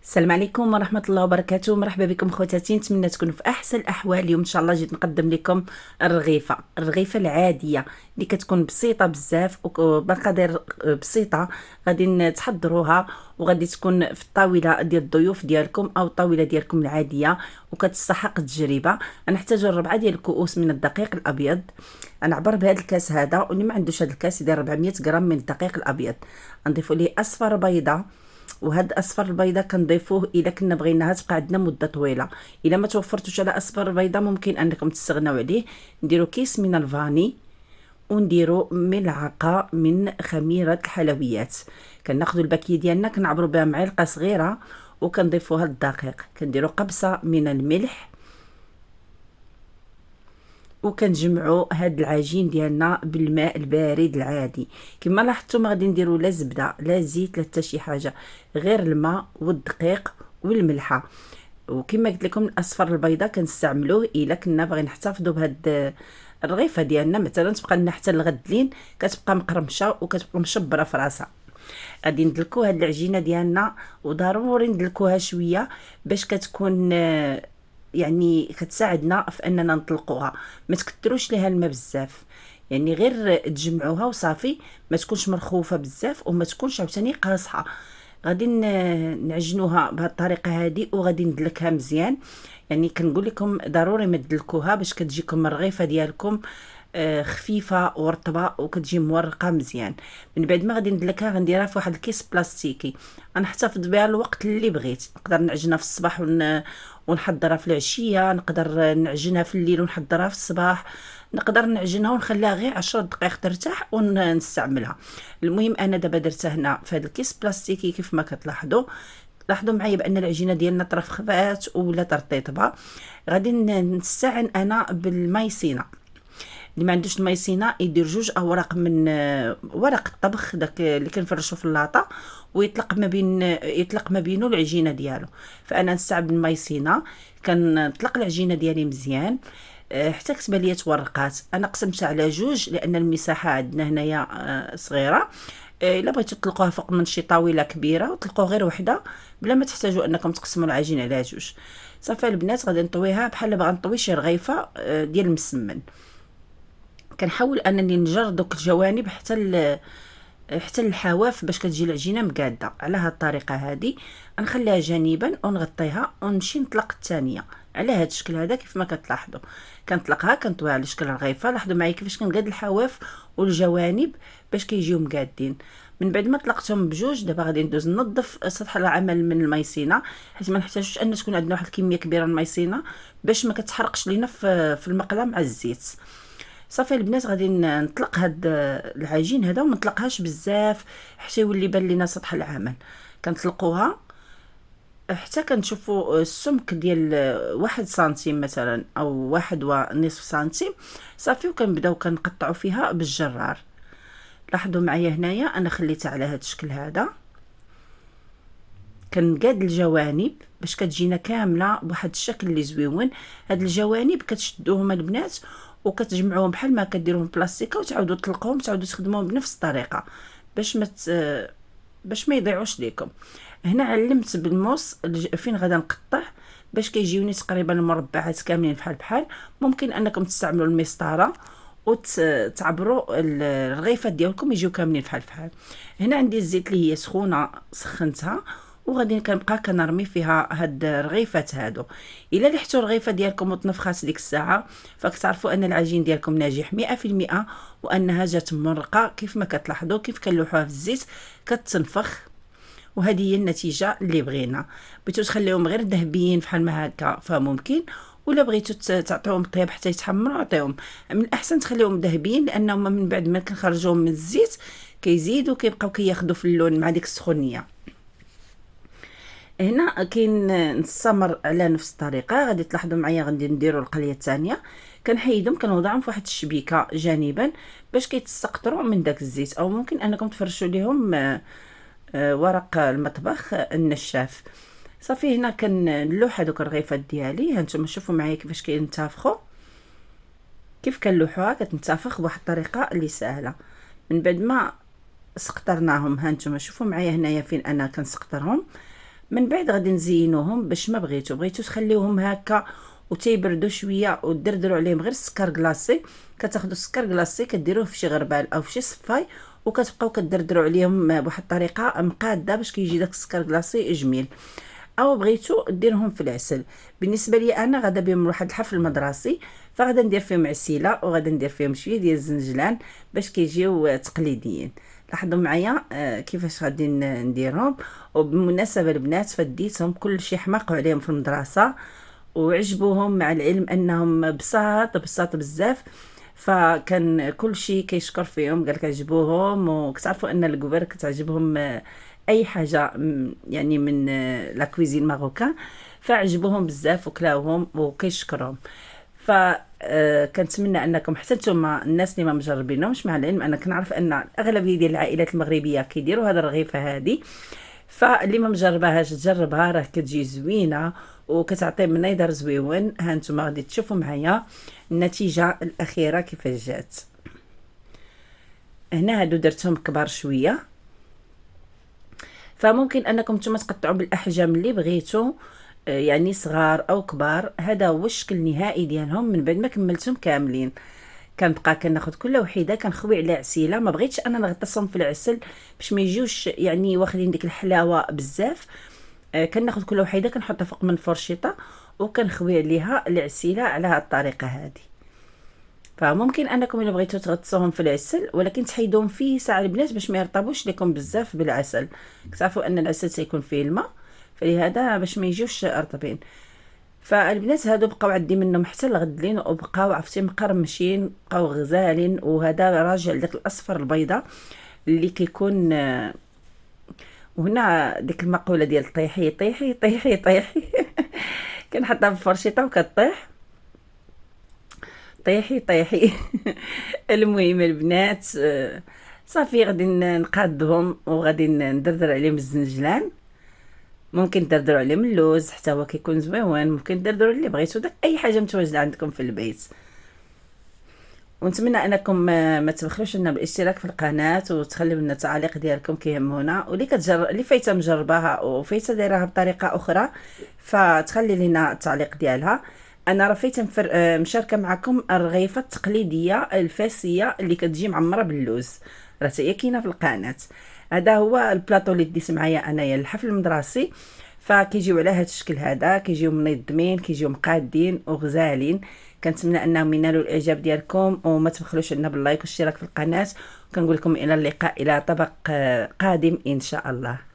السلام عليكم ورحمة الله وبركاته. مرحبا بكم خواتاتي، نتمنى تكونوا في احسن الاحوال. اليوم ان شاء الله جيت نقدم لكم الرغيفه العاديه اللي كتكون بسيطه بزاف وبمقادير بسيطه. غادي تحضروها وغادي تكون في الطاوله ديال الضيوف ديالكم او الطاوله ديالكم العاديه، وكتستحق التجربه. غنحتاجو 4 ديال الكؤوس من الدقيق الابيض. غنعبر بهذا الكاس هذا، واللي ما عندوش هذا الكاس يدير 400 غرام من الدقيق الابيض. غنضيفوا ليه اصفر بيضه، وهاد اصفر البيضه كنضيفوه الا كنا بغيناها تبقى عندنا مده طويله. الا ما توفرتوش على اصفر البيضه ممكن انكم تستغناو عليه. نديرو كيس من الفاني، ونديرو ملعقه من خميره الحلويات. كناخذوا الباكيه ديالنا كنعبروا بها معلقه صغيره وكنضيفوها للدقيق. كنديرو قبصه من الملح، وكنجمعوا هاد العجين ديالنا بالماء البارد العادي. كما لاحظتوا ما غادي نديروا لا زبده لا زيت لا حتى شي حاجه، غير الماء والدقيق والملحه. وكما قلت لكم الاصفر البيضه كنستعملوه الا كنا باغيين نحتفظوا بهاد الرغيفه ديالنا، مثلا تبقى لنا حتى لغد الليل كتبقى مقرمشه وكتبقى مشبره في راسها. غادي ندلكو هاد العجينه ديالنا، وضروري ندلكوها شويه باش كتكون يعني كتساعدنا في اننا نطلقوها. ما تكثروش ليها الماء بزاف، يعني غير تجمعوها وصافي، ما تكونش مرخوفه بزاف وما تكونش عاوتاني قاصحه. غادي نعجنوها بهذه الطريقه هذه، وغادي ندلكها مزيان. يعني كنقول لكم ضروري ما تدلكوها باش كتجيكم الرغيفه ديالكم خفيفه ورطبه وكتجي مورقه مزيان. من بعد ما غادي ندلكها غنديرها في واحد الكيس بلاستيكي، غنحتفظ بها الوقت اللي بغيت. نقدر نعجنها في الصباح ونحضرها في العشيه، نقدر نعجنها في الليل ونحضرها في الصباح، نقدر نعجنها ونخليها غير 10 دقائق ترتاح ونستعملها. المهم انا دابا درتها هنا في هذا الكيس بلاستيكي. كيف ما كتلاحظوا، لاحظوا معايا بان العجينه ديالنا طرف خفات ولا ترطيبه. غادي نستعن انا بالمايسينا. اللي ما عندوش المايسينا يدير 2 اوراق من ورق الطبخ داك اللي كنفرشوا في اللاطه، يطلق ما بينه العجينه ديالو. فانا نستعمل المايسينا، كنطلق العجينه ديالي مزيان حتى كتبان ليا تورقات. انا قسمتها على 2 لان المساحه عندنا هنايا صغيره. الا بغيتو تطلقوها فوق من شي طاوله كبيره وطلقوا غير وحده بلا ما تحتاجوا انكم تقسموا العجين على 2. صافي البنات، غادي نطويها بحال بغا نطوي شي رغيفه ديال المسمن. كنحاول انني نجر دوك الجوانب حتى الحواف باش كتجي العجينه مقاده. على هاد الطريقه هذه نخليها جانبا ونغطيها ونمشي نطلق الثانيه على هاد الشكل هذا. كيف ما كتلاحظوا كنطلقها كنطويها على شكل رغيفه. لاحظوا معايا كيفاش كنقاد الحواف والجوانب باش كيجيو مقادين. من بعد ما طلقتهم بجوج، دابا غادي ندوز ننظف سطح العمل من المايسينا، حيت ما نحتاجوش ان تكون عندنا واحد الكميه كبيره من المايسينا باش ما كتحرقش لينا في المقله مع الزيت. صافي البنات، غادي نطلق هاد العجين هذا وما نطلقهاش بزاف حتى يولي بان لينا سطح العمل. كنطلقوها حتى كنشوفوا السمك ديال 1 سنتيم مثلا او 1.5 سنتيم. صافي وكنبداو كنقطعوا فيها بالجرار. لاحظوا معايا هنايا انا خليتها على هذا الشكل هذا. كنقاد الجوانب باش كتجينا كامله بواحد الشكل اللي زويون. هاد الجوانب كتشدوهم البنات وكتجمعوهم بحال ما كديروهم بلاستيكه، وتعاودوا تطلقوهم تعاودوا تخدموهم بنفس الطريقه باش ما يضيعوش ليكم. هنا علمت بالموس فين غادا نقطع باش كيجيوني تقريبا المربعات كاملين بحال. ممكن انكم تستعملوا المسطره وتعبروا الرغيفات ديالكم يجيو كاملين بحال. هنا عندي الزيت اللي هي سخونه سخنتها، وغادي كنبقى كنرمي فيها هاد الرغيفات هادو. الا لحتوا الرغيفه ديالكم وتنفخات ديك الساعه فكتعرفوا ان العجين ديالكم ناجح 100% وانها جات مرقه. كيف ما كتلاحظوا كيف كنلوحوها في الزيت كتنفخ، وهذه هي النتيجه اللي بغينا. بغيتو تخليهم غير ذهبيين بحال ما هكا فممكن، ولا بغيتو تعطيهم طياب حتى يتحمروا عطيهم. من الاحسن تخليهم ذهبيين لانهم من بعد ما كنخرجوهم من الزيت كيزيدوا كيبقاو كياخذوا في اللون مع ديك السخونيه. هنا كاين نستمر على نفس الطريقه. غادي تلاحظوا معايا غادي نديروا القليه الثانيه. كنحيدهم كنوضعهم في واحد الشبيكه جانبا باش كيتسقطروا من داك الزيت، او ممكن انكم تفرشوا ليهم ورق المطبخ النشاف. صافي هنا كنلوح هذوك الرغيفات ديالي. هانتوما شوفوا معايا كيفاش كينتفخوا، كيف كنلوحوها كتنتفخ بواحد الطريقه اللي سهله. من بعد ما سقطرناهم هانتوما شوفوا معايا هنايا فين انا كنسقطرهم من بعد غادي نزينوهم باش ما بغيتو تخليوهم هكا وتيبردوا شويه ودردروا عليهم غير السكر كلاصي. كتاخذوا السكر كلاصي كديروه في شي غربال او في شي صفاي وكتبقاو كدردروا عليهم بواحد الطريقه مقاده باش كيجي داك السكر كلاصي جميل. او بغيتو ديرهم في العسل. بالنسبه لي انا غادا بهم لواحد الحفل مدرسي، فغادا ندير فيهم عسيله وغادا ندير فيهم شويه ديال الزنجلان باش كيجيو تقليديين. لاحظوا معايا كيفاش غادي نديرهم. وبالمناسبه البنات فديتهم كل شيء حماقوا عليهم في المدرسه وعجبوهم، مع العلم انهم بساط بزاف، فكان كل شيء كيشكر فيهم، قال لك عجبوهم. وكتعرفوا ان الكبار كتعجبهم اي حاجه يعني من لا كويزين ماروكان، فعجبوهم بزاف وكلاوهم وكيشكرهم. ف كنتمنى انكم حتى نتوما الناس اللي ما مجربينهمش، مع العلم انا كنعرف ان الاغلبيه ديال العائلات المغربيه كيديروا هذه الرغيفه هذه، فاللي ما مجرباهاش تجربها، راه كتجي زوينه وكتعطي منظر زويون. ها نتوما غادي تشوفوا معايا النتيجه الاخيره كيفاش جات. هنا هادو درتهم كبار شويه، فممكن انكم نتوما تقطعوا بالاحجام اللي بغيتو، يعني صغار او كبار. هذا هو الشكل النهائي ديالهم من بعد ما كملتهم كاملين. كنبقى كناخذ كل وحده كنخوي على عسيله، ما بغيتش انا نغطسهم في العسل باش ما يجوش يعني واخدين ديك الحلاوه بزاف. كناخذ كل وحده كنحطها فوق من فرشيطه وكنخوي عليها العسيله على هذه الطريقه هذه. فممكن انكم الا بغيتو تغطسوهم في العسل ولكن تحيدوهم فيه ساعه البنات باش ما يرطبوش لكم بزاف بالعسل. كتعرفوا ان العسل سيكون فيه الماء، فلهذا باش ما يجوش رطبين. فالبنات هادو بقاو عندي منهم حتى الغدلين وبقاو عرفتي مقرمشين، بقاو غزالين. وهذا راجع لداك الاصفر البيضه اللي كيكون. وهنا ديك المقوله ديال طيحي طيحي طيحي طيحي كنحطها بالفرشيطه وكطيح طيحي طيحي المهم البنات صافي غادي نقادهم وغادي ندردر عليهم الزنجلان. ممكن تدردروا عليهم اللوز حتى هو كيكون زويون، ممكن تدردروا اللي بغيتو، داك اي حاجه متواجده عندكم في البيت. ونتمنى انكم ما تبخلوش لنا بالاشتراك في القناه وتخليو لنا التعاليق ديالكم كيهمونا. واللي اللي فايته مجرباها وفايته دايراها بطريقه اخرى فتخلي لنا التعليق ديالها. انا راه فايته مشاركه معكم الرغيفه التقليديه الفاسيه اللي كتجي معمره باللوز، راه هي كاينه في القناه. هذا هو البلاطو اللي ديت معايا انايا للحفل المدرسي، فكيجيو على هذا الشكل هذا، كيجيو منظمين، كيجيو مقادين وغزالين. كنتمنى انهم ينالوا الاعجاب ديالكم وما تبخلوش لنا باللايك والاشتراك في القناه. وكنقول لكم الى اللقاء الى طبق قادم ان شاء الله.